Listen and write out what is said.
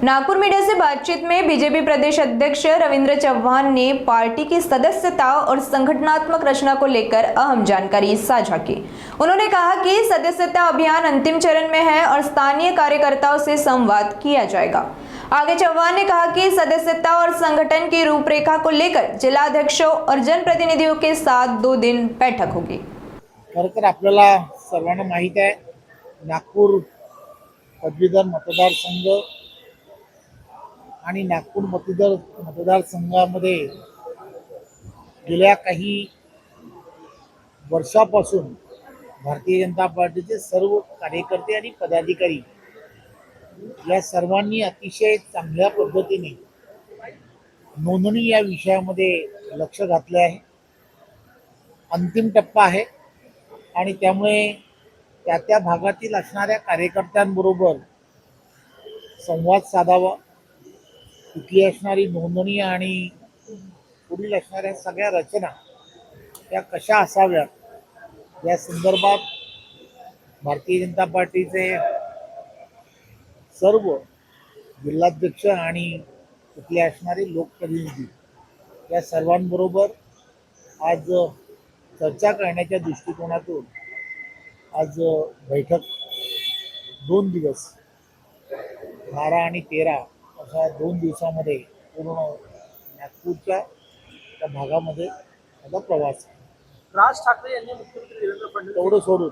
Nagpur media से बातचीत में BJP प्रदेश अध्यक्ष रविंद्र चव्हाण ने पार्टी की सदस्यता और संगठनात्मक रचना को लेकर अहम जानकारी साझा की। उन्होंने कहा कि सदस्यता अभियान अंतिम चरण में है और स्थानीय कार्यकर्ताओं से संवाद किया जाएगा। आगे चव्हाण ने कहा कि सदस्यता और संगठन की रूपरेखा को लेकर जिलाध्यक्षों और जनप्रतिनिधियों के साथ 2 दिन बैठक होगी। खरं आपल्याला सर्वांना माहित आहे, नागपूर पदवीधर मतदारसंघ आणि नागपूर मतदारसंघामध्ये गेल्या काही वर्षापासून भारतीय जनता पार्टीचे सर्व कार्यकर्ते आणि पदाधिकारी या सर्वांनी अतिशय चांगल्या पद्धतीने नोंदणी या विषयामध्ये लक्ष घातले आहे। अंतिम टप्पा आहे आणि त्यामुळे त्या भागातील असणाऱ्या कार्यकर्त्यांबरोबर संवाद साधावा, तिथली असणारी नोंदणी आणि पुढील असणाऱ्या सगळ्या रचना या कशा असाव्यात या संदर्भात भारतीय जनता पार्टीचे सर्व जिल्हाध्यक्ष आणि तिथले असणारे लोकप्रतिनिधी या सर्वांबरोबर आज चर्चा करण्याच्या दृष्टिकोनातून आज बैठक 2 दिवस 12 आणि 13 अशा 2 दिवसामध्ये पूर्ण नागपूरच्या त्या भागामध्ये माझा प्रवास आहे। राज ठाकरे यांनी मुख्यमंत्री देवेंद्र फडणवीस तेवढं सोडून